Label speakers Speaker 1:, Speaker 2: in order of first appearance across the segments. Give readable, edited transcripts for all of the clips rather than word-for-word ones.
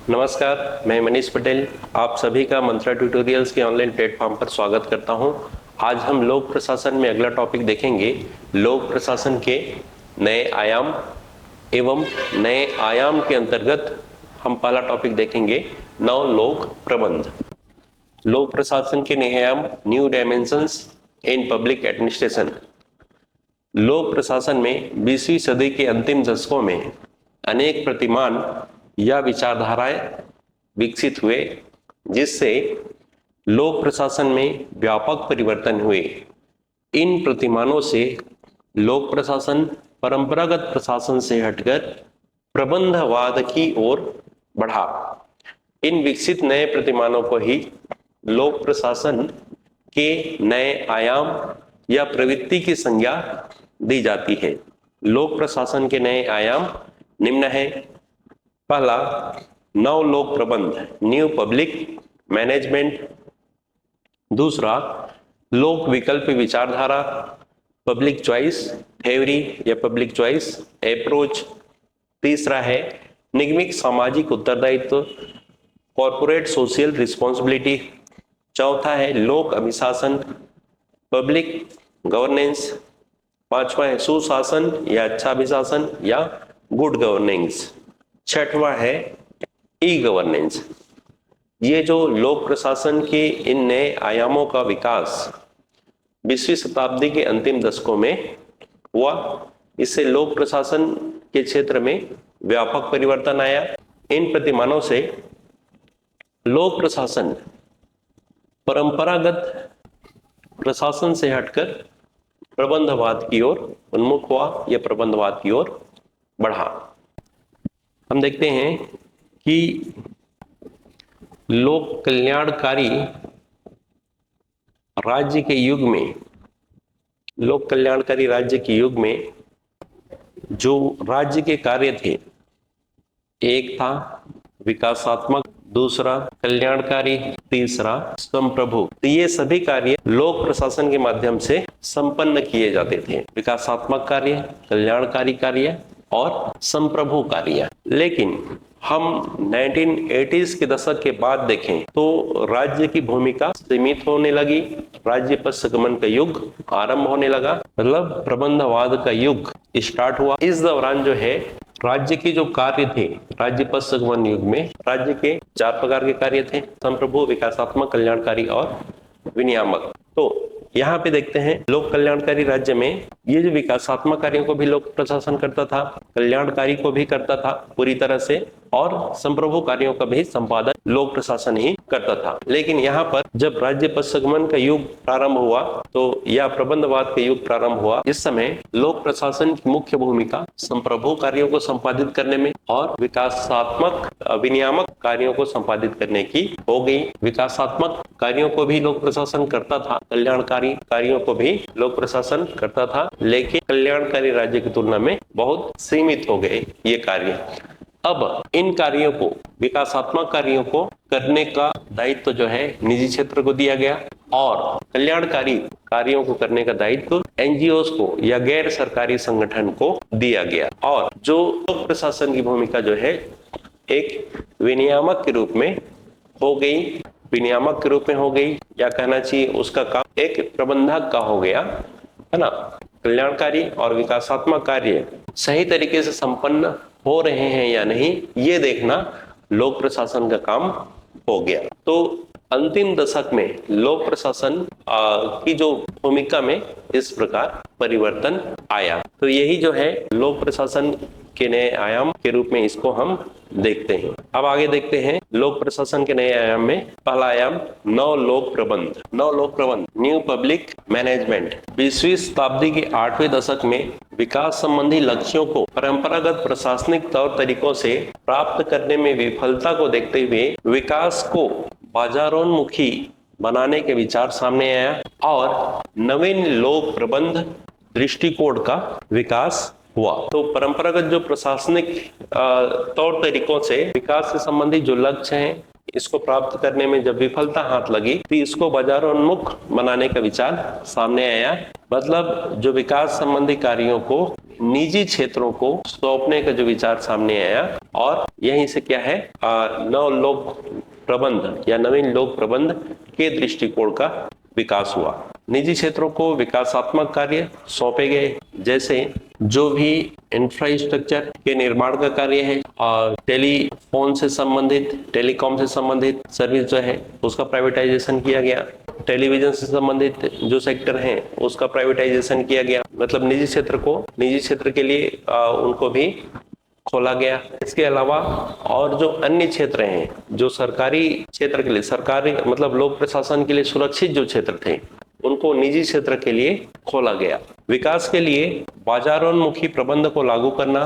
Speaker 1: नमस्कार, मैं मनीष पटेल आप सभी का मंत्रा ट्यूटोरियल्स के ऑनलाइन प्लेटफॉर्म पर स्वागत करता हूं। आज हम लोक प्रशासन में अगला टॉपिक देखेंगे, लोक प्रशासन के नए आयाम एवं नए आयाम के अंतर्गत हम पहला टॉपिक देखेंगे नव लोक प्रबंध। लोक प्रशासन के नए आयाम, new dimensions in public administration. लोक प्रशासन में 20वीं सदी के अंतिम दशकों में अनेक प्रतिमान या विचारधाराएं विकसित हुए, जिससे लोक प्रशासन में व्यापक परिवर्तन हुए। इन प्रतिमानों से लोक प्रशासन परंपरागत प्रशासन से हटकर प्रबंधवाद की ओर बढ़ा। इन विकसित नए प्रतिमानों को ही लोक प्रशासन के नए आयाम या प्रवृत्ति की संज्ञा दी जाती है। लोक प्रशासन के नए आयाम निम्न है। पहला, नव लोक प्रबंध, न्यू पब्लिक मैनेजमेंट। दूसरा, लोक विकल्प विचारधारा, पब्लिक चॉइस थ्योरी या पब्लिक चॉइस अप्रोच। तीसरा है निगमित सामाजिक उत्तरदायित्व, कॉर्पोरेट सोशल रिस्पॉन्सिबिलिटी। चौथा है लोक अभिशासन, पब्लिक गवर्नेंस। पांचवा है सुशासन या अच्छा अभिशासन या गुड गवर्नेंस। छठवां है ई गवर्नेंस। ये जो लोक प्रशासन के इन नए आयामों का विकास 20वीं शताब्दी के अंतिम दशकों में हुआ, इससे लोक प्रशासन के क्षेत्र में व्यापक परिवर्तन आया। इन प्रतिमानों से लोक प्रशासन परंपरागत प्रशासन से हटकर प्रबंधवाद की ओर उन्मुख हुआ या प्रबंधवाद की ओर बढ़ा। हम देखते हैं कि लोक कल्याणकारी राज्य के युग में, लोक कल्याणकारी राज्य के युग में जो राज्य के कार्य थे, एक था विकासात्मक, दूसरा कल्याणकारी, तीसरा संप्रभु। तो ये सभी कार्य लोक प्रशासन के माध्यम से संपन्न किए जाते थे। विकासात्मक कार्य, कल्याणकारी कार्य और संप्रभु कार्य। लेकिन हम 1980s के दशक के बाद देखें तो राज्य की भूमिका सीमित होने लगी, राज्य पश्चगमन का युग आरंभ होने लगा, मतलब प्रबंधवाद का युग स्टार्ट हुआ। इस दौरान जो है राज्य के जो कार्य थे, राज्य पश्चगमन युग में राज्य के 4 प्रकार के कार्य थे, संप्रभु, विकासात्मक, कल्याणकारी और विनियामक। तो यहाँ पे देखते हैं लोक कल्याणकारी राज्य में ये जो विकासात्मक कार्यों को भी लोक प्रशासन करता था, कल्याणकारी को भी करता था पूरी तरह से, और संप्रभु कार्यों का भी संपादन लोक प्रशासन ही करता था। लेकिन यहाँ पर जब राज्य पश्चगमन का युग प्रारंभ हुआ तो या प्रबंधवाद का युग प्रारंभ हुआ, इस समय लोक प्रशासन की मुख्य भूमिका संप्रभु कार्यों को संपादित करने में और विकासात्मक विनियामक कार्यों को संपादित करने की हो गई। विकासात्मक कार्यों को भी लोक प्रशासन करता था, कल्याणकारी कार्यों को भी लोक प्रशासन करता था, लेकिन कल्याणकारी राज्य की तुलना में बहुत सीमित हो गए ये कार्य। अब इन कार्यों को, विकासात्मक कार्यों को करने का दायित्व जो है निजी क्षेत्र को दिया गया और कल्याणकारी कार्यों को करने का दायित्व एनजीओस को या गैर सरकारी संगठन को दिया गया। और जो लोक प्रशासन की भूमिका जो है एक विनियामक के रूप में हो गई, विनियामक के रूप में हो गई, या कहना चाहिए उसका काम एक प्रबंधक का हो गया, है ना। कल्याणकारी और विकासात्मक कार्य सही तरीके से संपन्न हो रहे हैं या नहीं, ये देखना लोक प्रशासन का काम हो गया। तो अंतिम दशक में लोक प्रशासन की जो भूमिका में इस प्रकार परिवर्तन आया। तो यही जो है लोक प्रशासन के नए आयाम के रूप में इसको हम देखते हैं। अब आगे देखते हैं लोक प्रशासन के नए आयाम में पहला आयाम नव लोक प्रबंध। नव लोक प्रबंध, न्यू पब्लिक मैनेजमेंट। 20वीं शताब्दी के 8वें दशक में विकास संबंधी लक्ष्यों को परंपरागत प्रशासनिक तौर तरीकों से प्राप्त करने में विफलता को देखते हुए विकास को बाजारोन्मुखी बनाने के विचार सामने आया और नवीन लोक प्रबंध दृष्टिकोण का विकास हुआ। तो परंपरागत जो प्रशासनिक तौर तरीकों से विकास से संबंधित जो लक्ष्य हैं, इसको प्राप्त करने में जब विफलता हाथ लगी तो इसको बाजारोन्मुख बनाने का विचार सामने आया मतलब जो विकास संबंधी कार्यों को निजी क्षेत्रों को सौंपने का जो विचार सामने आया, और यहीं से क्या है नव लोक प्रबंध या नवीन लोक प्रबंध के दृष्टिकोण का विकास हुआ। निजी क्षेत्रों को विकासात्मक कार्य सौंपे गए, जैसे जो भी इंफ्रास्ट्रक्चर के निर्माण का कार्य है और टेलीफोन से संबंधित, टेलीकॉम से संबंधित सर्विस जो है उसका प्राइवेटाइजेशन किया गया। टेलीविजन से संबंधित जो सेक्टर हैं उसका प्राइवेटाइजेशन किया गया, मतलब निजी क्षेत्र को निजी क्षेत्र के लिए उनको भी खोला गया। इसके अलावा और जो अन्य क्षेत्र हैं जो सरकारी क्षेत्र के लिए, सरकारी मतलब लोक प्रशासन के लिए सुरक्षित जो क्षेत्र थे उनको निजी क्षेत्र के लिए खोला गया। विकास के लिए बाजारोन्मुखी प्रबंध को लागू करना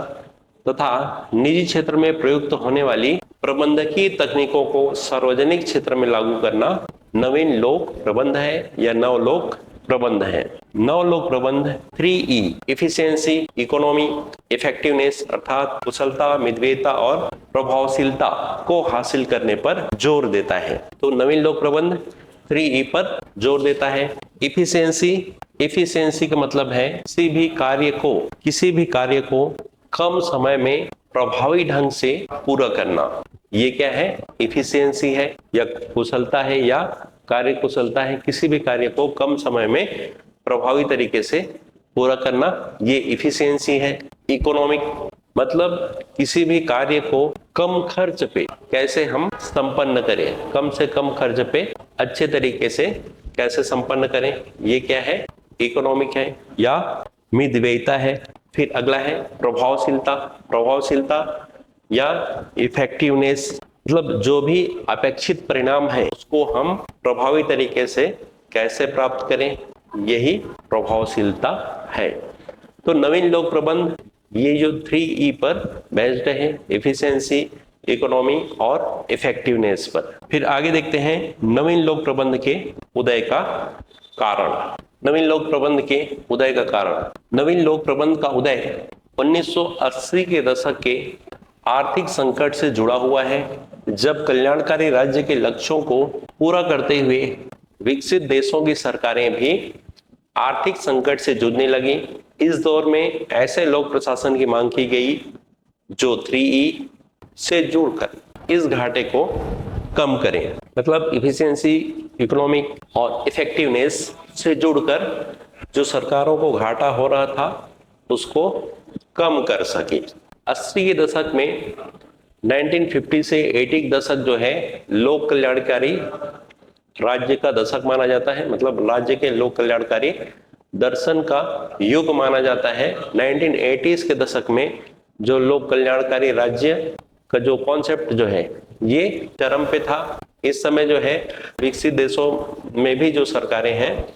Speaker 1: तथा निजी क्षेत्र में प्रयुक्त होने वाली प्रबंधकीय तकनीकों को सार्वजनिक क्षेत्र में लागू करना नवीन लोक प्रबंध है या नवलोक प्रबंध है। नवलोक प्रबंध 3E इफिशियंसी, इकोनॉमी, इफेक्टिवनेस अर्थात कुशलता, मितव्ययिता और प्रभावशीलता को हासिल करने पर जोर देता है। तो नवीन लोक प्रबंध 3E पर जोर देता है। इफिशियंसी का मतलब है किसी भी कार्य को कम समय में प्रभावी ढंग से पूरा करना। ये क्या है? इफिशियंसी है या कुशलता है या कार्य कुशलता है, किसी भी कार्य को कम समय में प्रभावी तरीके से पूरा करना, ये इफिशियंसी है। इकोनॉमिक मतलब किसी भी कार्य को कम खर्च पे कैसे हम संपन्न करें, कम से कम खर्च पे अच्छे तरीके से कैसे संपन्न करें, ये क्या है? इकोनॉमिक है या मितव्ययिता है। फिर अगला है प्रभावशीलता या इफेक्टिवनेस, मतलब जो भी अपेक्षित परिणाम है उसको हम प्रभावी तरीके से कैसे प्राप्त करें, यही प्रभावशीलता है। तो नवीन लोक प्रबंध ये जो 3E पर बेस्ड है, एफिशिएंसी, इकोनॉमी और इफेक्टिवनेस पर। फिर आगे देखते हैं नवीन लोक प्रबंध के उदय का कारण। नवीन लोक प्रबंध के उदय का कारण, नवीन लोक प्रबंध का उदय 1980 के दशक के आर्थिक संकट से जुड़ा हुआ है, जब कल्याणकारी राज्य के लक्ष्यों को पूरा करते हुए विकसित देशों की सरकारें भी आर्थिक संकट से जूझने लगी। इस दौर में ऐसे लोक प्रशासन की मांग की गई जो 3E से जुड़कर इस घाटे को कम करें, मतलब इफिशियंसी, इकोनॉमिक और इफेक्टिवनेस से जुड़कर जो सरकारों को घाटा हो रहा था उसको कम कर सके। 80 के दशक में 1950 से 80 के दशक जो है लोक कल्याणकारी राज्य का दशक माना जाता है, मतलब राज्य के लोक कल्याणकारी दर्शन का युग माना जाता है। 1980s के दशक में जो लोक कल्याणकारी राज्य का जो कॉन्सेप्ट जो है ये चरम पे था। इस समय जो है विकसित देशों में भी जो सरकारें हैं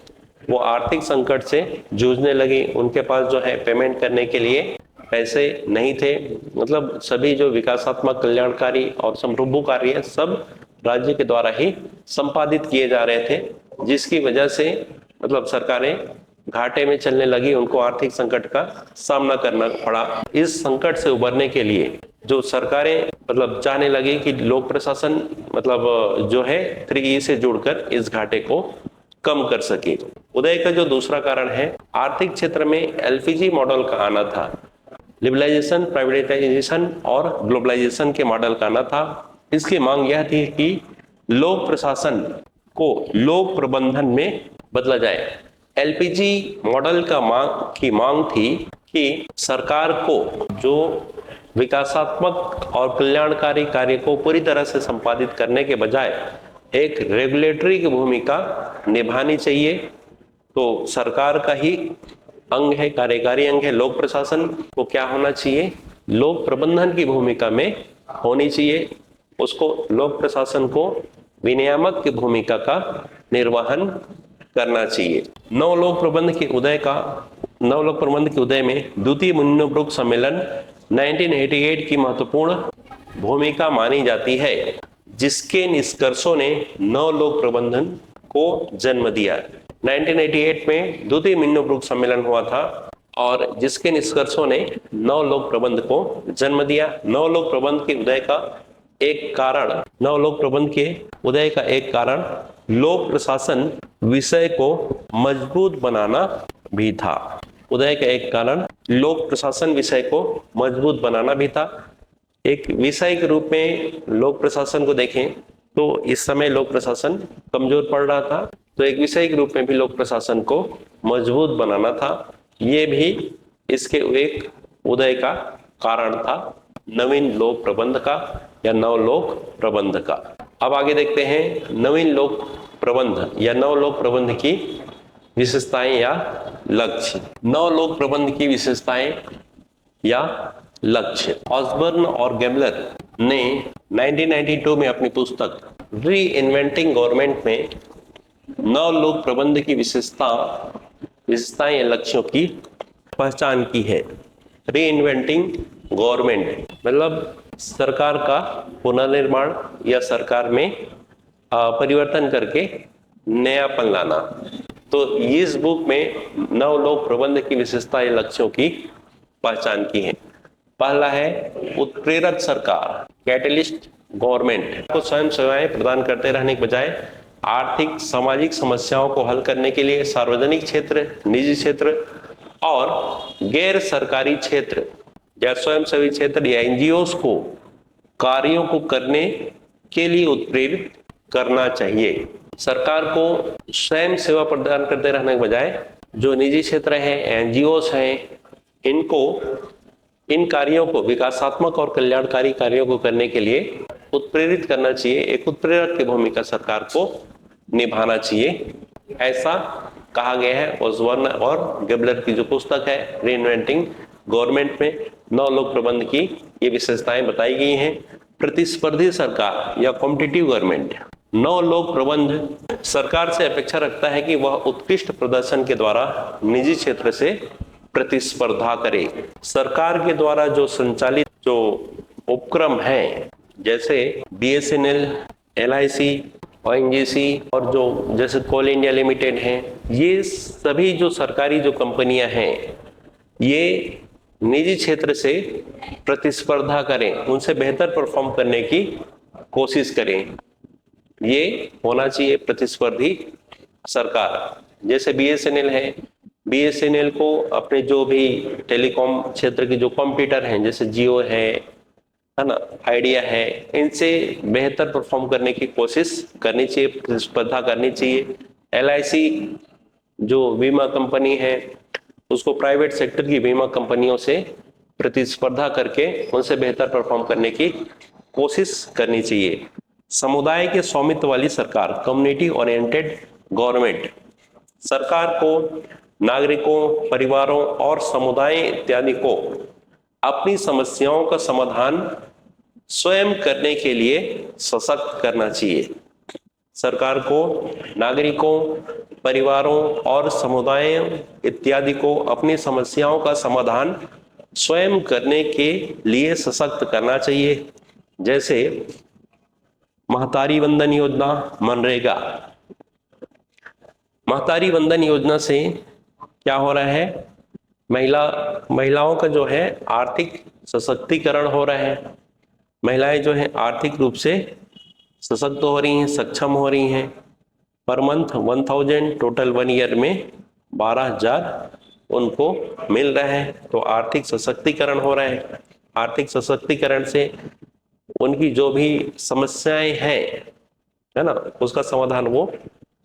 Speaker 1: वो आर्थिक संकट से जूझने लगी, उनके पास जो है पेमेंट करने के लिए पैसे नहीं थे, मतलब सभी जो विकासात्मक, कल्याणकारी और समृद्धि कार्य सब राज्य के द्वारा ही संपादित किए जा रहे थे, जिसकी वजह से मतलब सरकारें घाटे में चलने लगी, उनको आर्थिक संकट का सामना करना पड़ा। इस संकट से उबरने के लिए जो सरकारें मतलब चाहने लगी कि लोक प्रशासन मतलब जो है 3E से जुड़कर इस घाटे को कम कर सके। उदय का जो दूसरा कारण है, आर्थिक क्षेत्र में LPG मॉडल का आना था। लिबरलाइजेशन, प्राइवेटाइजेशन और ग्लोबलाइजेशन के मॉडल का आना था। इसकी मांग यह थी कि लोक प्रशासन को लोक प्रबंधन में बदला जाए। LPG मॉडल की मांग थी कि सरकार को जो विकासात्मक और कल्याणकारी कार्य को पूरी तरह से संपादित करने के बजाय एक रेगुलेटरी की भूमिका निभानी चाहिए। तो सरकार का ही अंग है, कार्यकारी अंग है लोक प्रशासन, को क्या होना चाहिए? लोक प्रबंधन की भूमिका में होनी चाहिए। उसको लोक प्रशासन को विनियामक की भूमिका का निर्वहन करना चाहिए। नवलोक प्रबंध के उदय में द्वितीय मुन्नब्रुक सम्मेलन 1988 की महत्वपूर्ण भूमिका मानी जाती है, जिसके निष्कर्षों ने नवलोक प्रबंधन को जन्म दिया। 1988 में द्वितीय मुन्नब्रुक सम्मेलन हुआ था और जिसके निष्कर्षों ने नवलोक प्रबंध को जन्म दिया। नवलोक प्रबंध के उदय का एक कारण लोक प्रशासन विषय को मजबूत बनाना भी था। उदय का एक कारण लोक प्रशासन विषय को मजबूत बनाना भी था। एक विषय के रूप में लोक प्रशासन को देखें तो इस समय लोक प्रशासन कमजोर पड़ रहा था, तो एक विषय के रूप में भी लोक प्रशासन को मजबूत बनाना था। ये भी इसके एक उदय का कारण था, नवीन लोक प्रबंध का या नवलोक प्रबंध का। अब आगे देखते हैं नवीन लोक प्रबंध या नवलोक प्रबंध की विशेषताएं या लक्ष्य। नवलोक प्रबंध की विशेषताएं या लक्ष्य। ऑसबर्न और गेबलर ने 1992 में अपनी पुस्तक री इन्वेंटिंग गवर्नमेंट में नवलोक प्रबंध की विशेषताएं या लक्ष्यों की पहचान की है। री इन्वेंटिंग गवर्नमेंट मतलब सरकार का पुनर्निर्माण या सरकार में परिवर्तन करके नयापन लाना। तो इस बुक में नवलोक प्रबंध की विशेषता या लक्ष्यों की पहचान की है। पहला है उत्प्रेरक सरकार, कैटलिस्ट गवर्नमेंट को स्वयं सेवाएं प्रदान करते रहने के बजाय आर्थिक सामाजिक समस्याओं को हल करने के लिए सार्वजनिक क्षेत्र, निजी क्षेत्र और गैर सरकारी क्षेत्र या स्वयंसेवी क्षेत्र या एनजीओस को कार्यों को करने के लिए उत्प्रेरित करना चाहिए। सरकार को स्वयं सेवा प्रदान करते रहने के बजाय जो निजी क्षेत्र है, एनजीओस हैं, इन कार्यों को विकासात्मक और कल्याणकारी कार्यों को करने के लिए उत्प्रेरित करना चाहिए। एक उत्प्रेरक की भूमिका सरकार को निभाना चाहिए, ऐसा कहा गया है ऑसबर्न और गेबलर की जो पुस्तक है रीइन्वेंटिंग गवर्नमेंट में नवलोक प्रबंध की ये विशेषताएं बताई गई हैं। प्रतिस्पर्धी सरकार या कॉम्पिटिटिव गवर्नमेंट। नवलोक प्रबंध सरकार से अपेक्षा रखता है कि वह उत्कृष्ट प्रदर्शन के द्वारा निजी क्षेत्र से प्रतिस्पर्धा करे। सरकार के द्वारा जो संचालित जो उपक्रम है जैसे बीएसएनएल, एलआईसी, ओएनजीसी और जो जैसे कोल इंडिया लिमिटेड है, ये सभी जो सरकारी जो कंपनियां हैं ये निजी क्षेत्र से प्रतिस्पर्धा करें, उनसे बेहतर परफॉर्म करने की कोशिश करें। ये होना चाहिए प्रतिस्पर्धी सरकार। जैसे बीएसएनएल है, बीएसएनएल को अपने जो भी टेलीकॉम क्षेत्र के जो कॉम्पिटिटर हैं जैसे जियो है ना, आइडिया है, इनसे बेहतर परफॉर्म करने की कोशिश करनी चाहिए, प्रतिस्पर्धा करनी चाहिए। एलआईसी जो बीमा कंपनी है उसको प्राइवेट सेक्टर की बीमा कंपनियों से प्रतिस्पर्धा करके उनसे बेहतर परफॉर्म करने की कोशिश करनी चाहिए। समुदाय के स्वामित्व वाली सरकार, कम्युनिटी ओरिएंटेड गवर्नमेंट। सरकार को नागरिकों, परिवारों और समुदाय इत्यादि को अपनी समस्याओं का समाधान स्वयं करने के लिए सशक्त करना चाहिए। सरकार को नागरिकों, परिवारों और समुदायों इत्यादि को अपनी समस्याओं का समाधान स्वयं करने के लिए सशक्त करना चाहिए। जैसे महतारी वंदन योजना, मनरेगा। महतारी वंदन योजना से क्या हो रहा है, महिलाओं का जो है आर्थिक सशक्तिकरण हो रहा है। महिलाएं जो है आर्थिक रूप से सशक्त हो रही हैं, सक्षम हो रही हैं। पर मंथ 1000 टोटल 1 ईयर में 12,000 उनको मिल रहा है। तो आर्थिक सशक्तिकरण हो रहा है। आर्थिक सशक्तिकरण से उनकी जो भी समस्याएं हैं है ना, उसका समाधान वो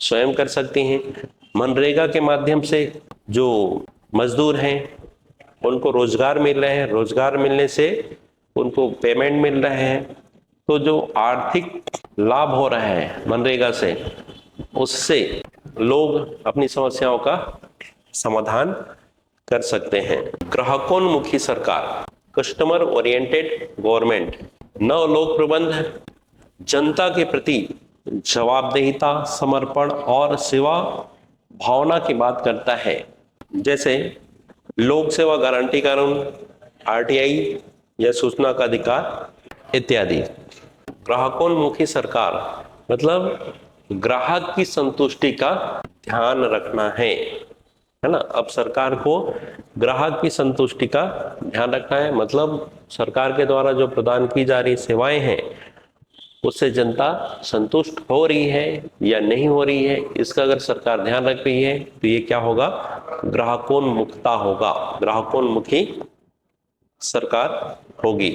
Speaker 1: स्वयं कर सकती हैं। मनरेगा के माध्यम से जो मजदूर हैं उनको रोजगार मिल रहे हैं, रोजगार मिलने से उनको पेमेंट मिल रहा है। तो जो आर्थिक लाभ हो रहा है मनरेगा से, उससे लोग अपनी समस्याओं का समाधान कर सकते हैं। ग्राहकोन्मुखी सरकार, कस्टमर ओरिएंटेड गवर्नमेंट। नवलोक प्रबंध जनता के प्रति जवाबदेहिता, समर्पण और सेवा भावना की बात करता है। जैसे लोक सेवा गारंटी कानून, आरटीआई या सूचना का अधिकार इत्यादि। ग्राहकोन्मुखी सरकार मतलब ग्राहक की संतुष्टि का ध्यान रखना है ना। अब सरकार को ग्राहक की संतुष्टि का ध्यान रखना है, मतलब सरकार के द्वारा जो प्रदान की जा रही सेवाएं हैं उससे जनता संतुष्ट हो रही है या नहीं हो रही है, इसका अगर सरकार ध्यान रख रही है तो ये क्या होगा, ग्राहकोन्मुखता होगा, ग्राहकोन्मुखी सरकार होगी।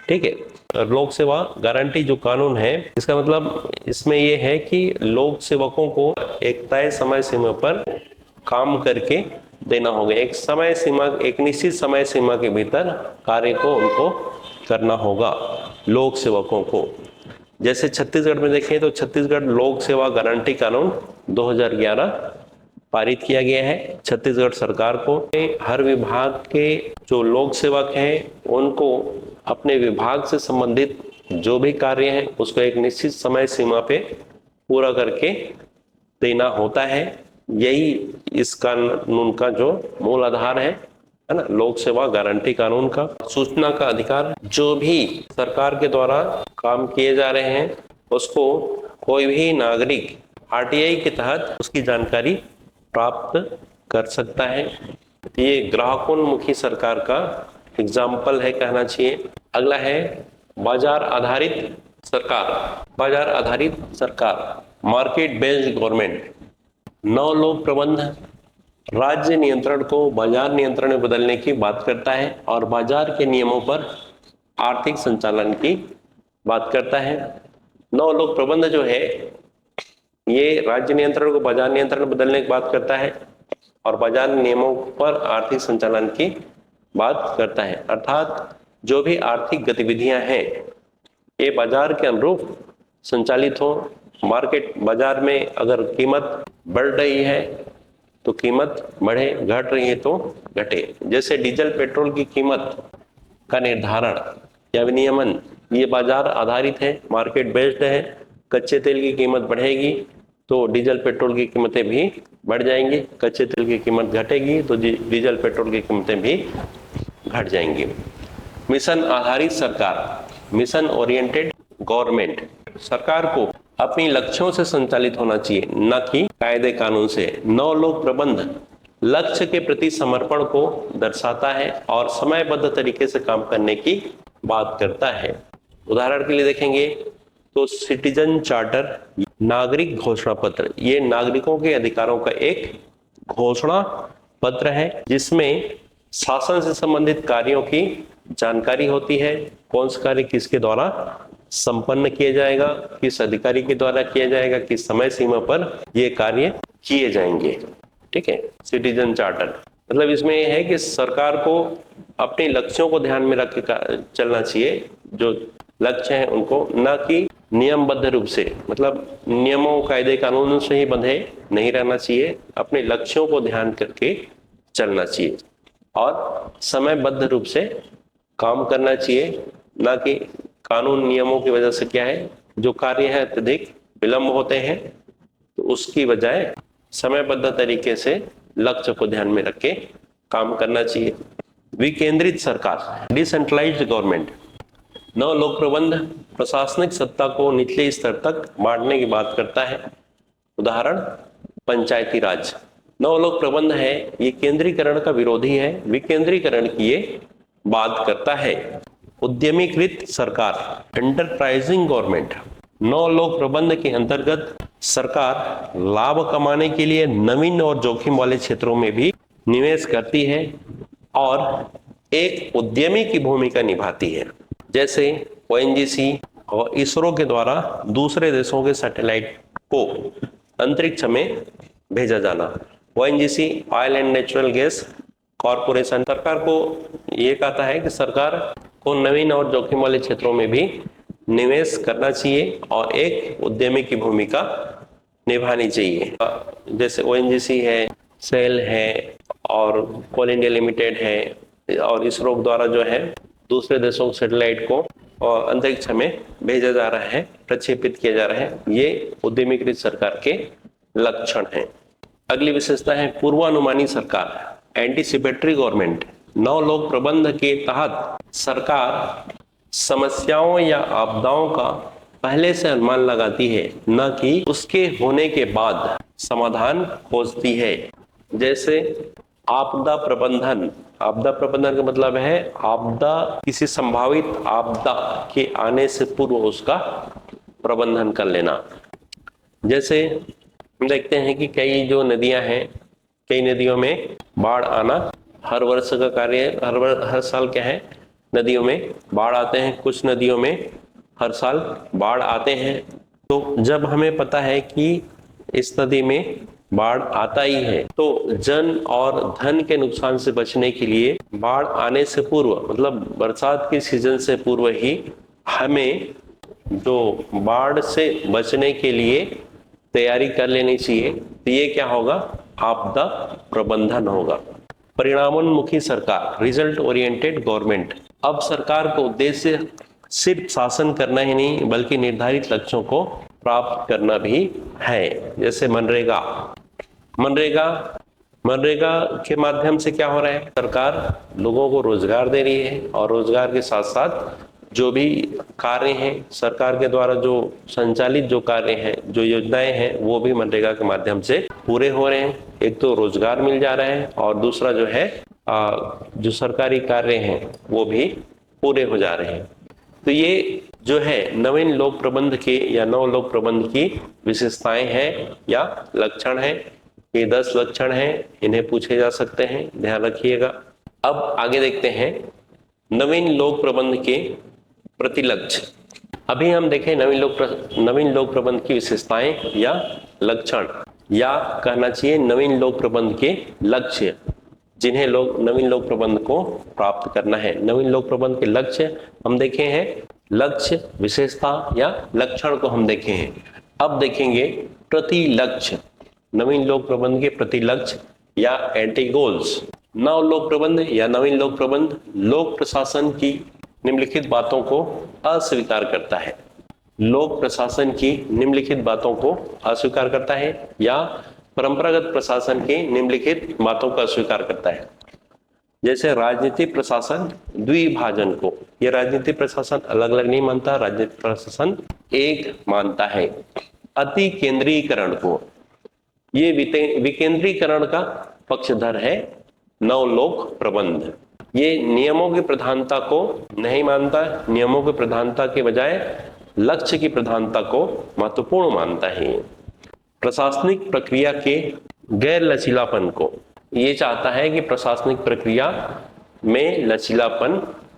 Speaker 1: ठीक है। लोक सेवा गारंटी जो कानून है, इसका मतलब इसमें यह है कि लोक सेवकों को एक तय समय सीमा पर काम करके देना होगा, एक समय सीमा, एक निश्चित समय सीमा के भीतर कार्य को उनको करना होगा लोक सेवकों को। जैसे छत्तीसगढ़ में देखें तो छत्तीसगढ़ लोक सेवा गारंटी कानून 2011 पारित किया गया है। छत्तीसगढ़ सरकार को हर विभाग के जो लोक सेवक हैं उनको अपने विभाग से संबंधित जो भी कार्य है उसको एक निश्चित समय सीमा पे पूरा करके देना होता है। यही इस कानून का जो मूल आधार है ना, लोक सेवा गारंटी कानून का। सूचना का अधिकार, जो भी सरकार के द्वारा काम किए जा रहे हैं उसको कोई भी नागरिक आरटीआई के तहत उसकी जानकारी प्राप्त कर सकता है। ये ग्राहकोन्मुखी सरकार का एग्जाम्पल है कहना चाहिए। अगला है बाजार आधारित सरकार। बाजार आधारित सरकार, मार्केट बेस्ड गवर्नमेंट। नौ लोक प्रबंध राज्य नियंत्रण को बाजार नियंत्रण में बदलने की बात करता है और बाजार के नियमों पर आर्थिक संचालन की बात करता है। नौ लोक प्रबंध जो है ये राज्य नियंत्रण को बाजार नियंत्रण में बदलने की बात करता है और बाजार नियमों पर आर्थिक संचालन की बात करता है। अर्थात जो भी आर्थिक गतिविधियां हैं ये बाजार के अनुरूप संचालित हो। मार्केट, बाजार में अगर कीमत बढ़ रही है तो कीमत बढ़े, घट रही है तो घटे। जैसे डीजल पेट्रोल की कीमत का निर्धारण या विनियमन ये बाजार आधारित है, मार्केट बेस्ड है। कच्चे तेल की कीमत बढ़ेगी तो डीजल पेट्रोल की कीमतें भी बढ़ जाएंगी, कच्चे तेल की कीमत घटेगी तो डीजल पेट्रोल की कीमतें भी घट जाएंगी। मिशन आधारित सरकार, मिशन ओरिएंटेड गवर्नमेंट। सरकार को अपनी लक्ष्यों से संचालित होना चाहिए, न कि कायदे कानून से। नौ लोक प्रबंध लक्ष्य के प्रति समर्पण को दर्शाता है और समयबद्ध तरीके से काम करने की बात करता है। उदाहरण के लिए देखेंगे तो सिटीजन चार्टर, नागरिक घोषणा पत्र, ये नागरिकों के अधिकारों का एक घोषणा पत्र है जिसमें शासन से संबंधित कार्यों की जानकारी होती है। कौन सा कार्य किसके द्वारा संपन्न किया जाएगा, किस अधिकारी के द्वारा किया जाएगा, किस समय सीमा पर ये कार्य किए जाएंगे। ठीक है। सिटीजन चार्टर मतलब इसमें यह है कि सरकार को अपने लक्ष्यों को ध्यान में रख के चलना चाहिए, जो लक्ष्य हैं उनको, न कि नियमबद्ध रूप से, मतलब नियमों कायदे कानून से ही बंधे नहीं रहना चाहिए। अपने लक्ष्यों को ध्यान करके चलना चाहिए और समयबद्ध रूप से काम करना चाहिए, ना कि कानून नियमों की वजह से क्या है जो कार्य है अत्यधिक विलंब होते हैं, तो उसकी बजाय समयबद्ध तरीके से लक्ष्य को ध्यान में रख के काम करना चाहिए। विकेंद्रित सरकार, डिसेंट्रलाइज्ड गवर्नमेंट। नौ लोक प्रबंध प्रशासनिक सत्ता को निचले स्तर तक बांटने की बात करता है। उदाहरण पंचायती राज। नौ लोक प्रबंध है ये केंद्रीकरण का विरोधी है, विकेंद्रीकरण की ये बात करता है। उद्यमीकृत सरकार, एंटरप्राइजिंग गवर्नमेंट। नौ लोक प्रबंध के अंतर्गत सरकार लाभ कमाने के लिए नवीन और जोखिम वाले क्षेत्रों में भी निवेश करती है और एक उद्यमी की भूमिका निभाती है। जैसे ओएनजीसी और इसरो के द्वारा दूसरे देशों के सैटेलाइट को अंतरिक्ष में भेजा जाना। ONGC, oil and natural gas corporation, सरकार को ये कहता है कि सरकार को नवीन और जोखिम वाले क्षेत्रों में भी निवेश करना चाहिए और एक उद्यमी की भूमिका निभानी चाहिए। जैसे ओएनजीसी है, सेल है और कोल इंडिया लिमिटेड है और इसरो द्वारा जो है दूसरे देशों के सैटेलाइट को अंतरिक्ष में भेजा जा रहा है, प्रक्षेपित किया जा रहा है। ये उद्यमीकृत सरकार के लक्षण हैं। अगली विशेषता है पूर्वानुमानी सरकार, एंटीसिपेटरी गवर्नमेंट। नौ लोक प्रबंध के तहत सरकार समस्याओं या आपदाओं का पहले से अनुमान लगाती है, न कि उसके होने के बाद समाधान खोजती है। जैसे आपदा प्रबंधन, आपदा प्रबंधन का मतलब है आपदा, किसी संभावित आपदा के आने से पूर्व उसका प्रबंधन कर लेना। जैसे हम देखते हैं कि कई जो नदियां हैं, कई नदियों में बाढ़ आना हर वर्ष का कार्य है। हर साल क्या है, नदियों में बाढ़ आते हैं। कुछ नदियों में हर साल बाढ़ आते हैं। तो जब हमें पता है कि इस नदी में बाढ़ आता ही है, तो जन और धन के नुकसान से बचने के लिए बाढ़ आने से पूर्व, मतलब बरसात के सीजन से पूर्व ही हमें जो बाढ़ से बचने के लिए तैयारी कर लेनी चाहिए। तो ये क्या होगा, आपदा प्रबंधन होगा। परिणामोन्मुखी सरकार, रिजल्ट ओरिएंटेड गवर्नमेंट। अब सरकार का उद्देश्य सिर्फ शासन करना ही नहीं, बल्कि निर्धारित लक्ष्यों को प्राप्त करना भी है। जैसे मनरेगा मनरेगा के माध्यम से क्या हो रहा है, सरकार लोगों को रोजगार दे रही है, और रोजगार के साथ साथ जो भी कार्य हैं, सरकार के द्वारा जो संचालित जो कार्य हैं, जो योजनाएं हैं, वो भी मनरेगा के माध्यम से पूरे हो रहे हैं। एक तो रोजगार मिल जा रहा है, और दूसरा जो है जो सरकारी कार्य हैं वो भी पूरे हो जा रहे हैं। तो ये जो है नवीन लोक प्रबंध के या नव लोक प्रबंध की विशेषताएं हैं या लक्षण हैं। ये 10 लक्षण हैं, इन्हें पूछे जा सकते हैं, ध्यान रखिएगा। अब आगे देखते हैं नवीन लोक प्रबंध के प्रतिलक्ष्य। अभी हम देखें नवीन लोक प्रबंध की विशेषताएं या लक्षण, या कहना चाहिए नवीन लोक प्रबंध के लक्ष्य, जिन्हें नवीन लोक प्रबंध को प्राप्त करना है। नवीन लोक प्रबंध के लक्ष्य हम देखे हैं, लक्ष्य, विशेषता या लक्षण को हम देखे हैं। अब देखेंगे प्रतिलक्ष्य, नवीन लोक प्रबंध के प्रतिलक्ष्य या एंटी गोल्स। नव लोक प्रबंध या नवीन लोक प्रबंध लोक प्रशासन की निम्नलिखित बातों को अस्वीकार करता है। लोक प्रशासन की निम्नलिखित बातों को अस्वीकार करता है, या परंपरागत प्रशासन की निम्नलिखित बातों का अस्वीकार करता है। जैसे राजनीतिक प्रशासन द्विभाजन को, यह राजनीतिक प्रशासन अलग अलग नहीं मानता, राजनीतिक प्रशासन एक मानता है। अति केंद्रीकरण को, ये विकेंद्रीकरण का पक्षधर है नव लोक प्रबंध। ये नियमों की प्रधानता को नहीं मानता, नियमों की प्रधानता के बजाय लक्ष्य की प्रधानता को महत्वपूर्ण मानता है। प्रशासनिक प्रक्रिया के गैर लचीलापन को, ये चाहता है कि प्रशासनिक प्रक्रिया में लचीलापन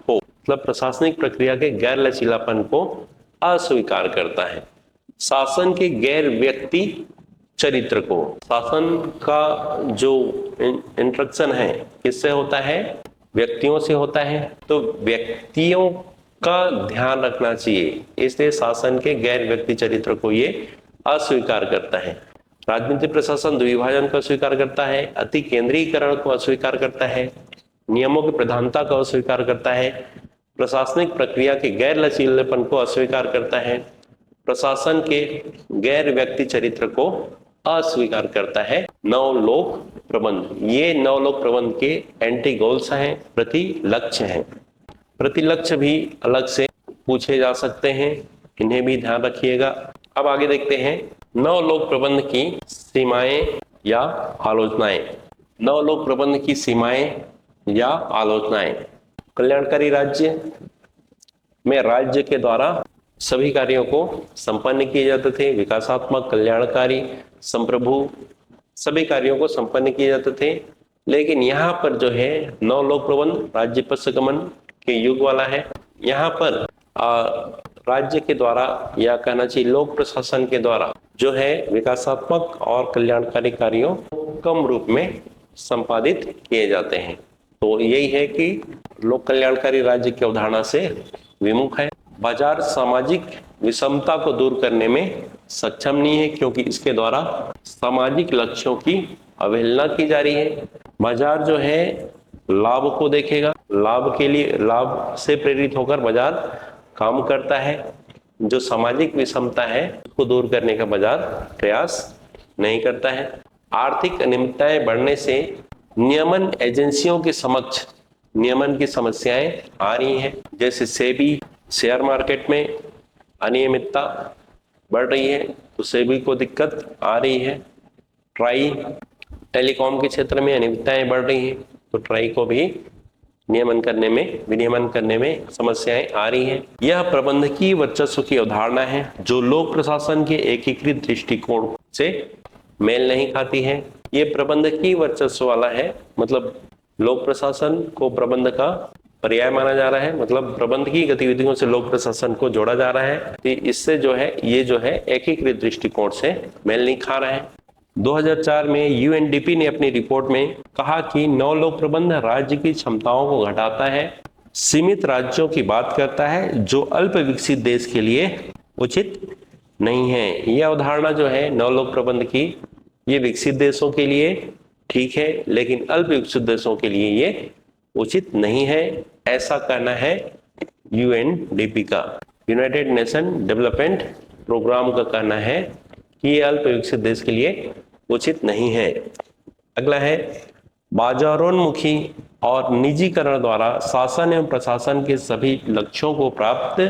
Speaker 1: हो, मतलब प्रशासनिक प्रक्रिया के गैर लचीलापन को अस्वीकार करता है। शासन के गैर व्यक्ति चरित्र को, शासन का जो इंस्ट्रक्शन है किससे होता है, व्यक्तियों से होता है, तो व्यक्तियों का ध्यान रखना चाहिए, इसलिए शासन के गैर व्यक्ति चरित्र को ये अस्वीकार करता है। राजनीतिक प्रशासन द्विभाजन को अस्वीकार करता है, अति केंद्रीकरण को अस्वीकार करता है, नियमों की प्रधानता को अस्वीकार करता है, प्रशासनिक प्रक्रिया के गैर लचीलेपन को अस्वीकार करता है, प्रशासन के गैर व्यक्ति चरित्र को अस्वीकार करता है। नव लोक प्रबंध, ये नव लोक प्रबंध के एंटी गोल्स हैं, प्रतिलक्ष्य हैं। प्रतिलक्ष्य भी अलग से पूछे जा सकते हैं, इन्हें भी ध्यान रखिएगा। अब आगे देखते हैं नव लोक प्रबंध की सीमाएं या आलोचनाएं। नव लोक प्रबंध की सीमाएं या आलोचनाएं। कल्याणकारी राज्य में राज्य के द्वारा सभी कार्यों को संपन्न किए जाते थे। विकासात्मक, कल्याणकारी, संप्रभु सभी कार्यों को संपन्न किए जाते थे। लेकिन यहाँ पर जो है नव लोक प्रबंध राज्य पश्चगमन के युग वाला है। यहाँ पर राज्य के द्वारा, या कहना चाहिए लोक प्रशासन के द्वारा जो है विकासात्मक और कल्याणकारी कार्यों कम रूप में संपादित किए जाते हैं। तो यही है कि लोक कल्याणकारी राज्य की अवधारणा से विमुख है। बाजार सामाजिक विषमता को दूर करने में सक्षम नहीं है, क्योंकि इसके द्वारा सामाजिक लक्ष्यों की अवहेलना की जा रही है। बाजार जो है लाभ को देखेगा, लाभ के लिए, लाभ से प्रेरित होकर बाजार काम करता है। जो सामाजिक विषमता है उसको दूर करने का बाजार प्रयास नहीं करता है। आर्थिक अनियमितताएं बढ़ने से नियमन एजेंसियों के समक्ष नियमन की समस्याएं आ रही हैं। जैसे सेबी, शेयर मार्केट में अनियमितता बढ़ रही है तो सेबी को दिक्कत आ रही है। ट्राई, टेलीकॉम के क्षेत्र में अनियमितताएं बढ़ रही हैं तो ट्राई को भी विनियमन करने में समस्याएं आ रही हैं। यह प्रबंधकीय वर्चस्व की अवधारणा है जो लोक प्रशासन के एकीकृत दृष्टिकोण से मेल नहीं खाती है। ये प्रबंधकीय वर्चस्व वाला है, मतलब लोक प्रशासन को प्रबंध का पर्याय माना जा रहा है, मतलब प्रबंधकीय गतिविधियों से लोक प्रशासन को जोड़ा जा रहा है। तो इससे जो है एकीकृत दृष्टिकोण से मेल नहीं खा रहा है। 2004 में यूएनडीपी ने अपनी रिपोर्ट में कहा कि नव लोक प्रबंध राज्य की क्षमताओं को घटाता है, सीमित राज्यों की बात करता है जो अल्प विकसित देश के लिए उचित नहीं है। यह अवधारणा जो है नव लोक प्रबंध की, ये विकसित देशों के लिए ठीक है, लेकिन अल्प विकसित देशों के लिए ये उचित नहीं है, ऐसा कहना है यूएनडीपी का, यूनाइटेड नेशन डेवलपमेंट प्रोग्राम का कहना है कि ये अल्प विकसित देश के लिए उचित नहीं है। अगला है बाजारोन्मुखी और निजीकरण द्वारा शासन एवं प्रशासन के सभी लक्ष्यों को प्राप्त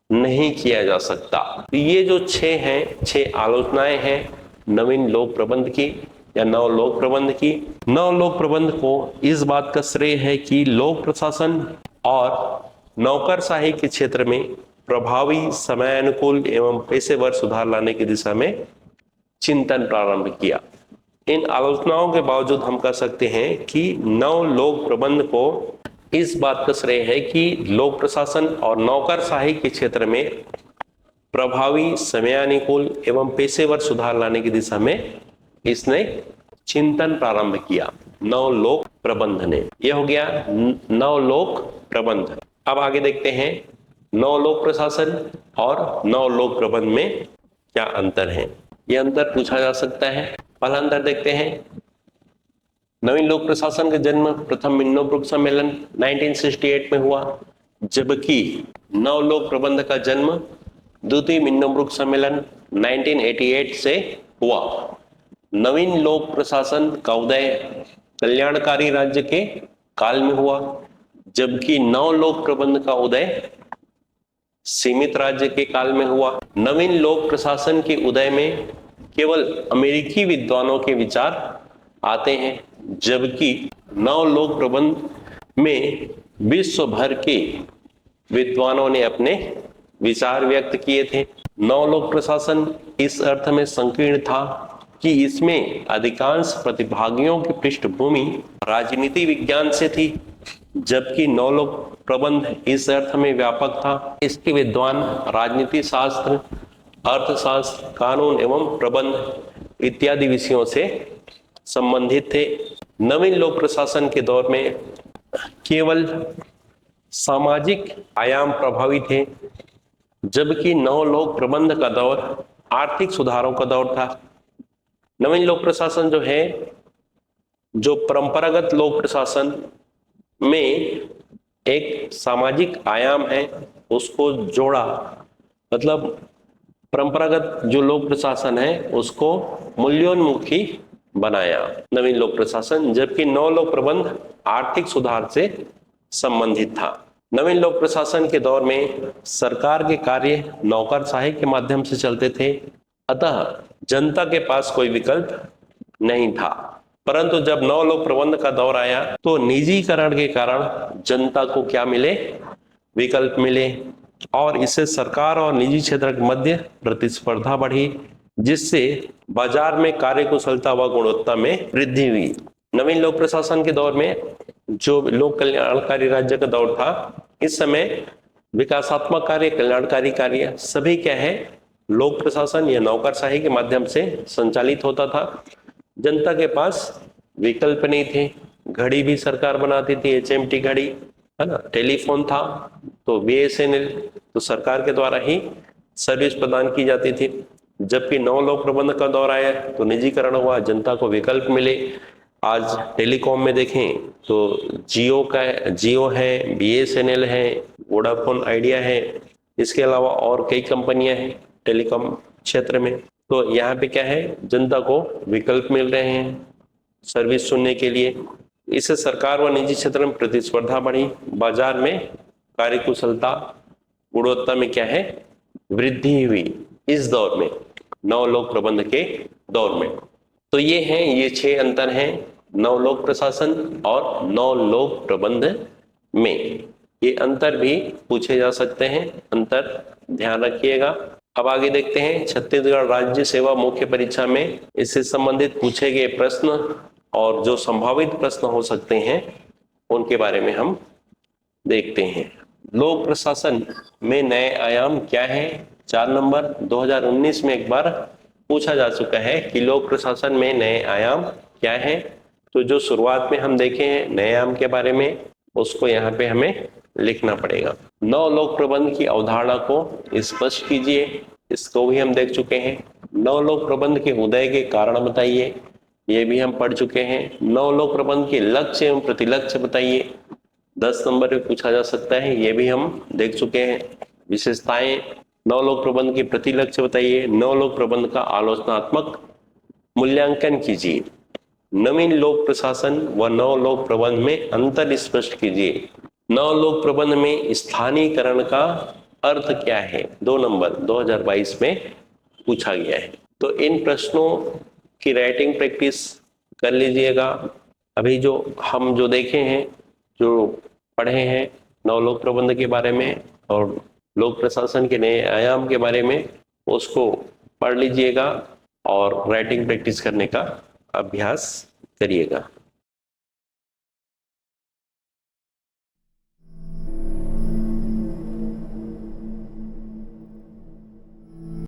Speaker 1: नहीं किया जा सकता। तो ये जो 6 आलोचनाएं हैं नवीन लोक प्रबंध की या नव लोक प्रबंध की। नव लोक प्रबंध को इस बात का श्रेय है कि लोक प्रशासन और नौकरशाही के क्षेत्र में प्रभावी, समयानुकूल एवं पेशेवर सुधार लाने की दिशा में चिंतन प्रारंभ किया। इन आलोचनाओं के बावजूद हम कह सकते हैं कि नव लोक प्रबंध को इस बात का श्रेय है कि लोक प्रशासन और नौकरशाही के क्षेत्र में प्रभावी, समयानुकूल एवं पेशेवर सुधार लाने की दिशा में इसने चिंतन प्रारंभ किया नव लोक प्रबंध ने। यह हो गया नव लोक प्रबंध। अब आगे देखते हैं नव लोक प्रशासन और नव लोक प्रबंध में क्या अंतर है। यह अंतर पूछा जा सकता है। पहला अंतर देखते हैं। नवीन लोक प्रशासन का जन्म प्रथम मिन्नोब्रुक सम्मेलन 1968 में हुआ, जबकि नव लोक प्रबंध का जन्म द्वितीय मिन्नोब्रुक सम्मेलन 1988 से हुआ। नवीन लोक प्रशासन का उदय कल्याणकारी राज्य के काल में हुआ, जबकि नव लोक प्रबंध का उदय सीमित राज्य के काल में हुआ। नवीन लोक प्रशासन के उदय में केवल अमेरिकी विद्वानों के विचार आते हैं, जबकि नव लोक प्रबंध में विश्व भर के विद्वानों ने अपने विचार व्यक्त किए थे। नव लोक प्रशासन इस अर्थ में संकीर्ण था कि इसमें अधिकांश प्रतिभागियों की पृष्ठभूमि राजनीति विज्ञान से थी, जबकि नव लोक प्रबंध इस अर्थ में व्यापक था। इसके विद्वान राजनीति शास्त्र, अर्थशास्त्र, कानून एवं प्रबंध इत्यादि विषयों से संबंधित थे। नवीन लोक प्रशासन के दौर में केवल सामाजिक आयाम प्रभावी थे, जबकि नव लोक प्रबंध का दौर आर्थिक सुधारों का दौर था। नवीन लोक प्रशासन जो है, जो परंपरागत लोक प्रशासन में एक सामाजिक आयाम है उसको जोड़ा, मतलब परंपरागत जो लोक प्रशासन है उसको मूल्योन्मुखी बनाया नवीन लोक प्रशासन, जबकि नव लोक प्रबंध आर्थिक सुधार से संबंधित था। नवीन लोक प्रशासन के दौर में सरकार के कार्य नौकरशाही के माध्यम से चलते थे, अतः जनता के पास कोई विकल्प नहीं था। परंतु जब नव लोक प्रबंध का दौर आया तो निजीकरण के कारण जनता को क्या मिले, विकल्प मिले, और इससे सरकार और निजी क्षेत्र के मध्य प्रतिस्पर्धा बढ़ी, जिससे बाजार में कार्यकुशलता व गुणवत्ता में वृद्धि हुई। नवीन लोक प्रशासन के दौर में जो लोक कल्याणकारी राज्य का दौर था, इस समय विकासात्मक कार्य, कल्याणकारी कार्य सभी क्या है, लोक प्रशासन या नौकरशाही के माध्यम से संचालित होता था। जनता के पास विकल्प नहीं थे। घड़ी भी सरकार बनाती थी, एचएमटी घड़ी, है ना। टेलीफोन था तो बीएसएनएल, तो सरकार के द्वारा ही सर्विस प्रदान की जाती थी। जबकि नव लोक प्रबंध का दौर आया तो निजीकरण हुआ, जनता को विकल्प मिले। आज टेलीकॉम में देखें तो जियो है, बीएसएनएल है, वोडाफोन आइडिया है, इसके अलावा और कई कंपनियां हैं टेलीकॉम क्षेत्र में। तो यहाँ पे क्या है, जनता को विकल्प मिल रहे हैं सर्विस सुनने के लिए। इससे सरकार व निजी क्षेत्र में प्रतिस्पर्धा बढ़ी, बाजार में कार्यकुशलता, गुणवत्ता में क्या है, वृद्धि हुई इस दौर में, नव लोक प्रबंध के दौर में। तो ये 6 अंतर हैं नव लोक प्रशासन और नव लोक प्रबंध में, ये अंतर भी पूछे जा सकते हैं, अंतर ध्यान रखिएगा। अब आगे देखते हैं छत्तीसगढ़ राज्य सेवा मुख्य परीक्षा में इससे संबंधित पूछे गए प्रश्न और जो संभावित प्रश्न हो सकते हैं उनके बारे में हम देखते हैं। लोक प्रशासन में नए आयाम क्या है? 4 नंबर 2019 में एक बार पूछा जा चुका है कि लोक प्रशासन में नए आयाम क्या है। तो जो शुरुआत में हम देखे हैं नए आयाम के बारे में, उसको यहाँ पे हमें लिखना पड़ेगा। नव लोक प्रबंध की अवधारणा को स्पष्ट कीजिए, इसको भी हम देख चुके हैं। नव लोक प्रबंध के उदय के कारण बताइए, ये भी हम पढ़ चुके हैं। नव लोक प्रबंध के लक्ष्य एवं प्रतिलक्ष्य बताइए, 10 नंबर पे पूछा जा सकता है, ये भी हम देख चुके हैं। विशेषताएं, नवलोक प्रबंध के प्रतिलक्ष्य बताइए, नवलोक प्रबंध का आलोचनात्मक मूल्यांकन कीजिए, नवीन लोक प्रशासन व नवलोक प्रबंध में अंतर स्पष्ट कीजिए, नवलोक प्रबंध में स्थानीयकरण का अर्थ क्या है? 2 नंबर 2022 में पूछा गया है। तो इन प्रश्नों की राइटिंग प्रैक्टिस कर लीजिएगा। अभी जो हम जो देखे हैं, जो पढ़े हैं नवलोक प्रबंध के बारे में और लोक प्रशासन के नए आयाम के बारे में, उसको पढ़ लीजिएगा और राइटिंग प्रैक्टिस करने का अभ्यास करिएगा।